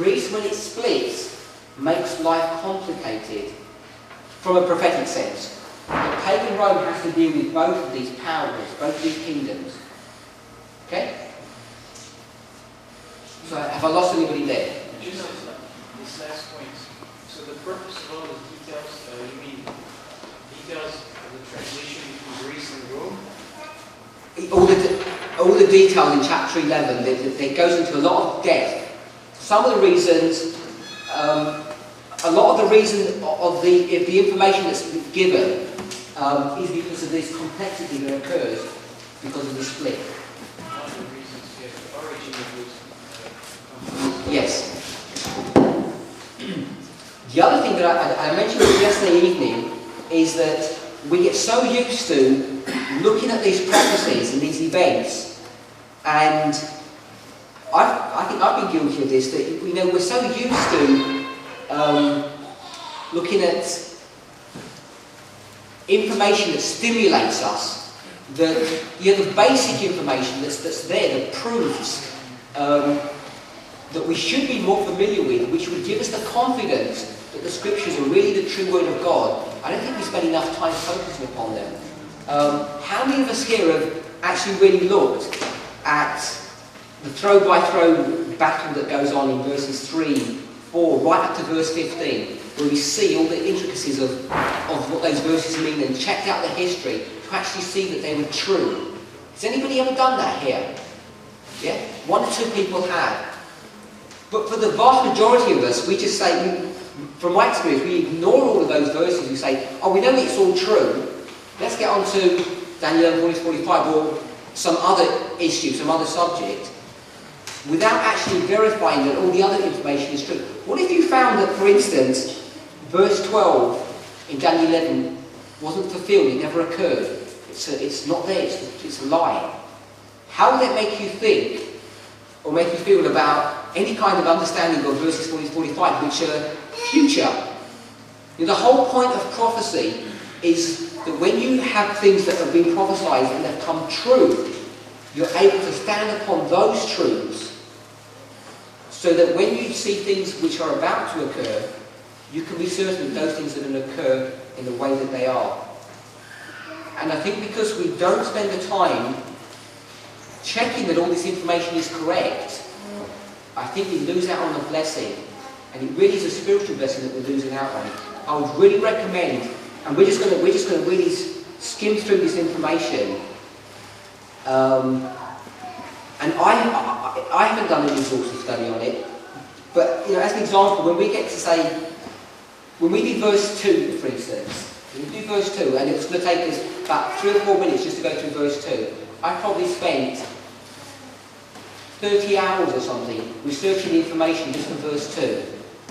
Greece, when it splits, makes life complicated from a prophetic sense. But pagan Rome has to deal with both of these powers, both of these kingdoms. Okay? So have I lost anybody there? Just this last point. So the purpose of all the details, you mean details of the transition between Greece and Rome? All the details in chapter 11, it goes into a lot of depth. Some of the reasons, a lot of the reason of the information that's given is because of this complexity that occurs because of the split. One of the reasons, the origin of this. Yes. The other thing that I mentioned yesterday evening is that we get so used to looking at these prophecies and these events, and I think I've been guilty of this, that we're so used to looking at information that stimulates us, that the basic information that's there that proves that we should be more familiar with, which would give us the confidence that the scriptures are really the true word of God. I don't think we spend enough time focusing upon them. How many of us here have actually really looked at the throw-by-throw battle that goes on in verses 3, 4, right up to verse 15, where we see all the intricacies of what those verses mean and checked out the history to actually see that they were true? Has anybody ever done that here? Yeah? One or two people have. But for the vast majority of us, we just say, from my experience, we ignore all of those verses. We say, oh, we know it's all true. Let's get on to Daniel 11:45 or some other issue, some other subject, without actually verifying that all the other information is true. What if you found that, for instance, verse 12 in Daniel 11 wasn't fulfilled, it never occurred? It's not there, it's a lie. How would that make you think or make you feel about any kind of understanding of verses 40 to 45, which are future? The whole point of prophecy is that when you have things that have been prophesied and have come true, you're able to stand upon those truths so that when you see things which are about to occur, you can be certain that those things are going to occur in the way that they are. And I think because we don't spend the time checking that all this information is correct, I think we lose out on a blessing. And it really is a spiritual blessing that we're losing out on. I would really recommend, and we're just going to really skim through this information. And I haven't done any resources study on it, but as an example, when we get to say, when we do verse 2, for instance, we do verse 2, and it's going to take us about 3 or 4 minutes just to go through verse 2. I probably spent 30 hours or something researching the information just for verse 2,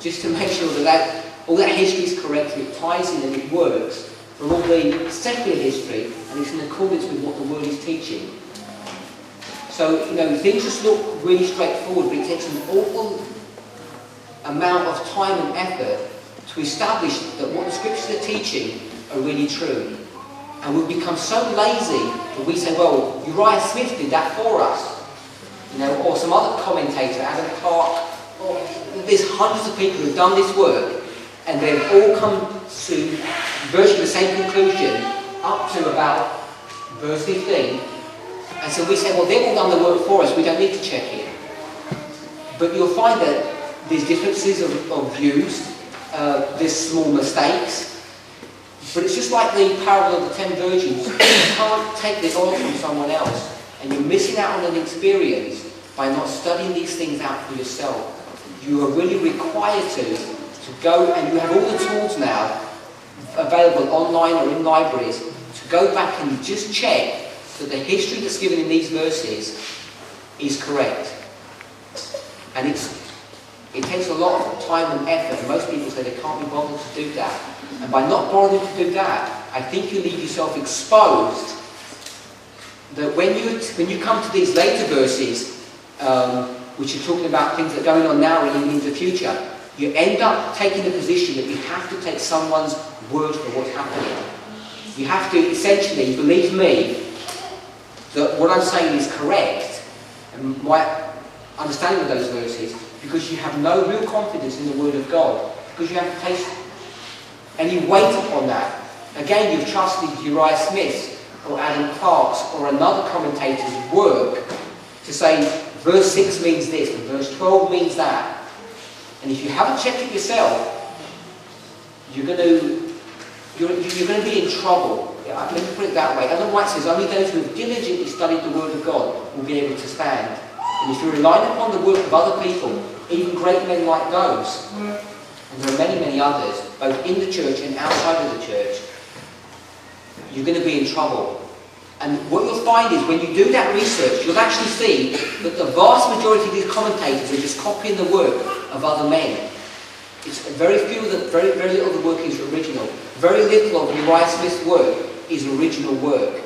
just to make sure that all that history is correct, and it ties in and it works from all the secular history, and it's in accordance with what the Word is teaching. So, things just look really straightforward, but it takes an awful amount of time and effort to establish that what the Scriptures are teaching are really true. And we've become so lazy that we say, well, Uriah Smith did that for us. Or some other commentator, Adam Clark. There's hundreds of people who've done this work, and they've all come to virtually the same conclusion up to about verse 15. And so we say, well, they've all done the work for us, we don't need to check it. But you'll find that there's differences of views, there's small mistakes, but it's just like the parable of the 10 virgins. You can't take the oil from someone else, and you're missing out on an experience by not studying these things out for yourself. You are really required to go, and you have all the tools now available online or in libraries, to go back and just check that the history that's given in these verses is correct. And it takes a lot of time and effort, and most people say they can't be bothered to do that. And by not bothering to do that, I think you leave yourself exposed that when you come to these later verses, which are talking about things that are going on now and in the future, you end up taking the position that you have to take someone's word for what's happening. You have to essentially believe me that what I'm saying is correct, and my understanding of those verses, because you have no real confidence in the Word of God, because you haven't placed any weight upon that. Again, you've trusted Uriah Smith's or Adam Clark's or another commentator's work to say verse 6 means this and verse 12 means that. And if you haven't checked it yourself, you're going to be in trouble. Let me put it that way. Ellen White says only those who have diligently studied the Word of God will be able to stand. And if you're relying upon the work of other people, even great men like those, and there are many, many others, both in the church and outside of the church, you're going to be in trouble. And what you'll find is when you do that research, you'll actually see that the vast majority of these commentators are just copying the work of other men. It's very little of the work is original. Very little of Uriah Smith's work is original work.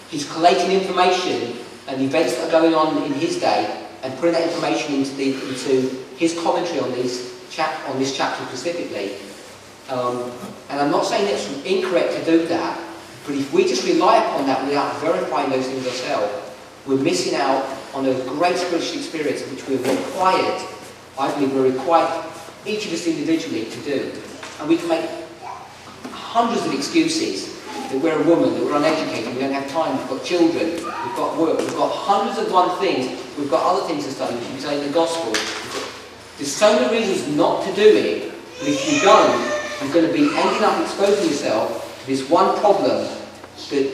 He's collating information and events that are going on in his day and putting that information into his commentary on this chapter specifically. And I'm not saying it's incorrect to do that, but if we just rely upon that without verifying those things ourselves, we're missing out on a great spiritual experience which we're required, I believe we're required, each of us individually, to do. And we can make hundreds of excuses that we're a woman, that we're uneducated, we don't have time, we've got children, we've got work, we've got hundreds of one things, we've got other things to study, we should be studying the gospel. There's so many reasons not to do it, but if you don't, you're going to be ending up exposing yourself to this one problem that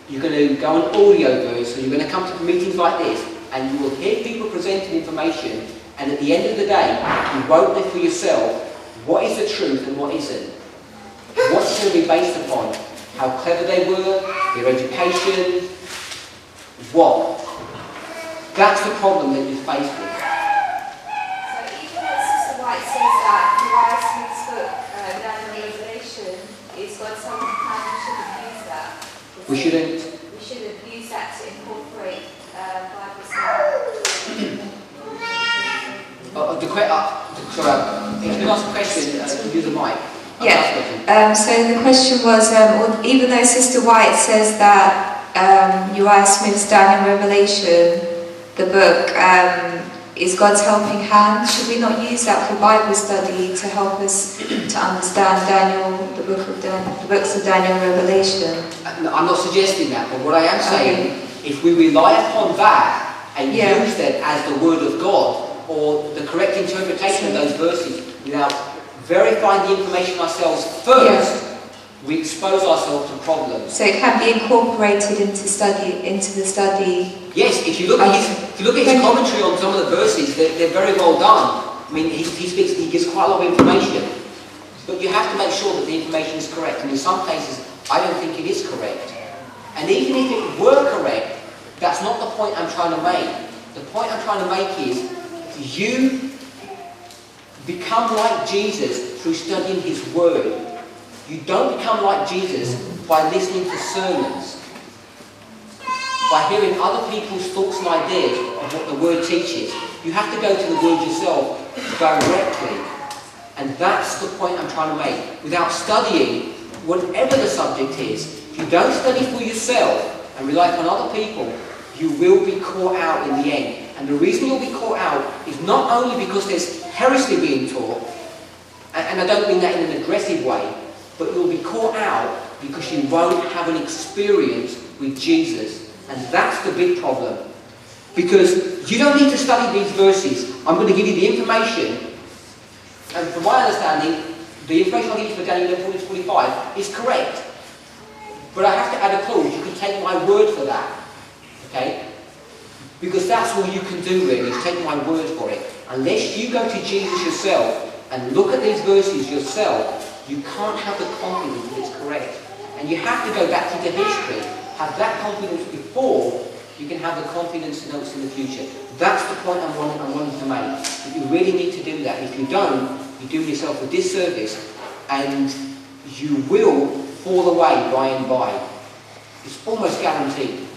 you're going to go on audio verse, so you're going to come to meetings like this, and you will hear people presenting information, and at the end of the day, you won't know for yourself what is the truth and what isn't. What's going to be based upon? How clever they were, their education, what? That's the problem that you're faced with. So even when Sister White says that Uriah Smith's book, Daniel Revelation, is God's helping hand, we shouldn't use that. We shouldn't use that to incorporate Bible study. Sorry, if you ask a question, use the mic. Yeah. So the question was, even though Sister White says that Uriah Smith's Daniel Revelation, the book, is God's helping hand, should we not use that for Bible study to help us to understand Daniel, the books of Daniel Revelation? I'm not suggesting that, but what I am saying, if we rely upon that and use that as the Word of God, or the correct interpretation of those verses, without verifying the information ourselves first, we expose ourselves to problems. So it can be incorporated into the study. Yes, if you look at his commentary on some of the verses, they're very well done. I mean, he gives quite a lot of information, but you have to make sure that the information is correct. And in some cases, I don't think it is correct. And even if it were correct, that's not the point I'm trying to make. The point I'm trying to make is you become like Jesus through studying His Word. You don't become like Jesus by listening to sermons, by hearing other people's thoughts and ideas of what the Word teaches. You have to go to the Word yourself directly. And that's the point I'm trying to make. Without studying, whatever the subject is, if you don't study for yourself and rely upon other people, you will be caught out in the end. And the reason you'll be caught out is not only because there's heresy being taught, and I don't mean that in an aggressive way, but you'll be caught out because you won't have an experience with Jesus. And that's the big problem. Because you don't need to study these verses. I'm going to give you the information, and from my understanding, the information I'll give you for Daniel 11:40-45 is correct. But I have to add a clause. You can take my word for that. Okay? Because that's all you can do really, is take my word for it. Unless you go to Jesus yourself and look at these verses yourself, you can't have the confidence that it's correct. And you have to go back into history, have that confidence before you can have the confidence to know what's in the future. That's the point I'm wanting to make. That you really need to do that. If you don't, you do yourself a disservice and you will fall away by and by. It's almost guaranteed.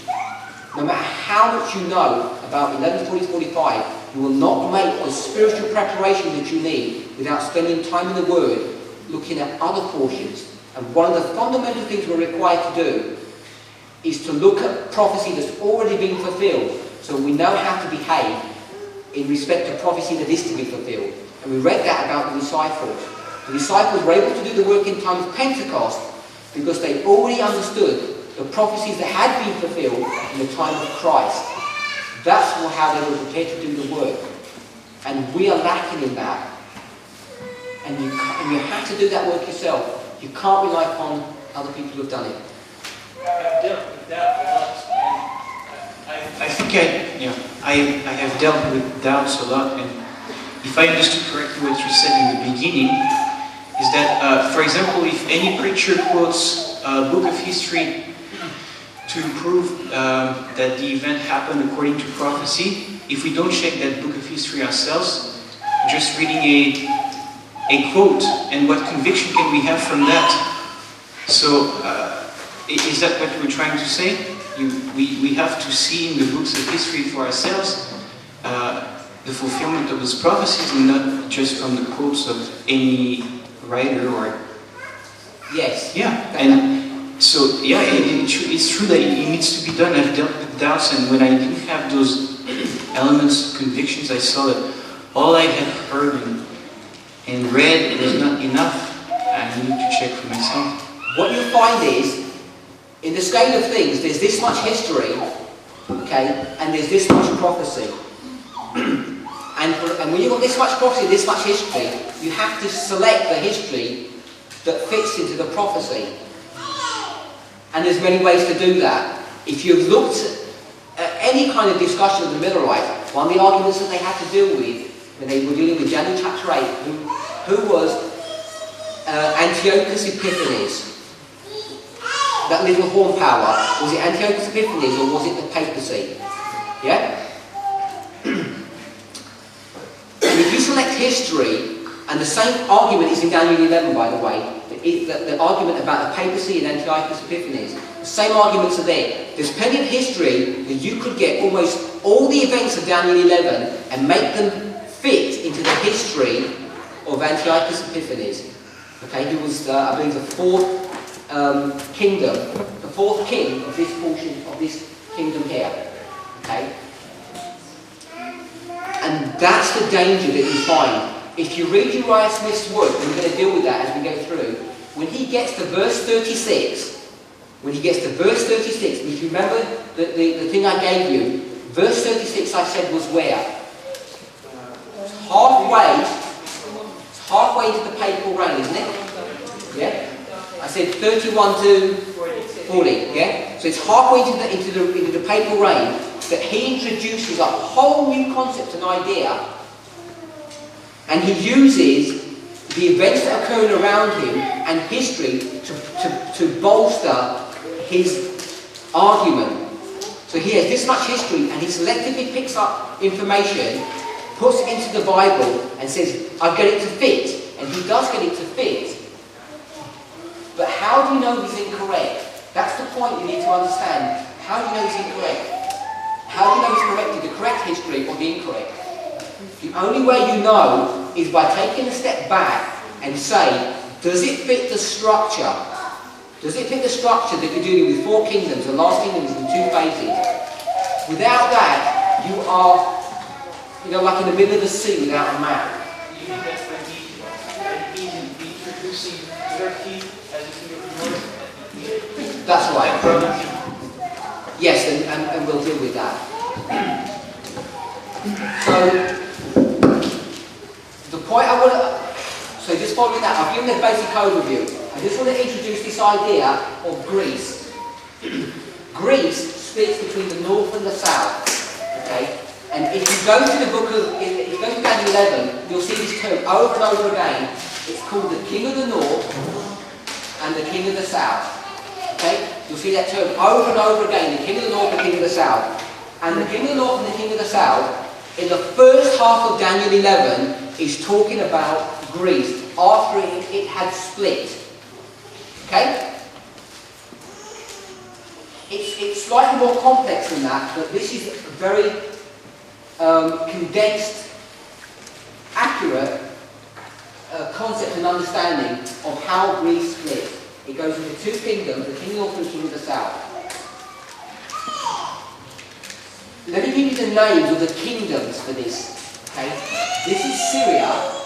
No matter how much you know about 11:40-45, you will not make the spiritual preparation that you need without spending time in the Word, looking at other portions. And one of the fundamental things we're required to do is to look at prophecy that's already been fulfilled, so we know how to behave. in respect to prophecy that is to be fulfilled. And we read that about the disciples. The disciples were able to do the work in time of Pentecost because they already understood the prophecies that had been fulfilled in the time of Christ. That's how they were prepared to do the work. And we are lacking in that. And you have to do that work yourself. You can't rely upon other people who have done it. I've dealt with that a lot, and I think I have dealt with doubts a lot, and if I understood correctly what you said in the beginning, is that, for example, if any preacher quotes a book of history to prove that the event happened according to prophecy, if we don't check that book of history ourselves, just reading a quote, and what conviction can we have from that? So, is that what we're trying to say? We have to see in the books of history for ourselves the fulfillment of those prophecies, and not just from the quotes of any writer or... Yes. Yeah, and so, yeah, it's true that it needs to be done. I've dealt with doubts, and when I didn't have those elements, convictions, I saw that all I had heard and read was not enough. I needed to check for myself. What you find is, in the scale of things, there's this much history, okay, and there's this much prophecy. And when you've got this much prophecy, this much history, you have to select the history that fits into the prophecy. And there's many ways to do that. If you've looked at any kind of discussion of the Millerites, one of the arguments that they had to deal with when they were dealing with Daniel chapter 8, who was Antiochus Epiphanes. That little horn power, was it Antiochus Epiphanes or was it the papacy? Yeah? And if you select history, and the same argument is in Daniel 11, by the way, the argument about the papacy and Antiochus Epiphanes, the same arguments are there. There's plenty of history that you could get almost all the events of Daniel 11 and make them fit into the history of Antiochus Epiphanes, okay, who was, I believe, the fourth kingdom, the fourth king of this portion of this kingdom here, okay? And that's the danger that you find. If you read Uriah Smith's work, and we're going to deal with that as we go through, when he gets to verse 36, and if you remember the thing I gave you, verse 36 I said was where? It's halfway into the papal reign, isn't it? Yeah? I said 31 to 40, yeah? So it's halfway into the papal reign that he introduces a whole new concept and idea, and he uses the events that occur around him and history to bolster his argument. So he has this much history, and he selectively picks up information, puts it into the Bible, and says, I get it to fit. And he does get it to fit. But how do you know he's incorrect? That's the point you need to understand. How do you know he's incorrect? How do you know he's corrected the correct history or the incorrect? The only way you know is by taking a step back and say, does it fit the structure? Does it fit the structure that you're dealing with 4 kingdoms? The last kingdom is in 2 phases. Without that, you are, like in the middle of the sea without a map. you think that's when he's introducing Turkey as a king of the north? That's right. Yes, and we'll deal with that. So, the point I want to... So just following that, I've given a basic overview. I just want to introduce this idea of Greece. Greece splits between the north and the south. Okay? And if you go to the book of... If you go to Daniel 11, you'll see this term over and over again. It's called the King of the North and the King of the South. Okay? You'll see that term over and over again, the King of the North and the King of the South. And the King of the North and the King of the South, in the first half of Daniel 11, is talking about Greece after it had split. Okay? It's slightly more complex than that, but this is a very condensed, accurate concept and understanding of how Greece split. It goes into 2 kingdoms, the King of the North and the King of the South. Let me give you the names of the kingdoms for this. Okay? This is Syria,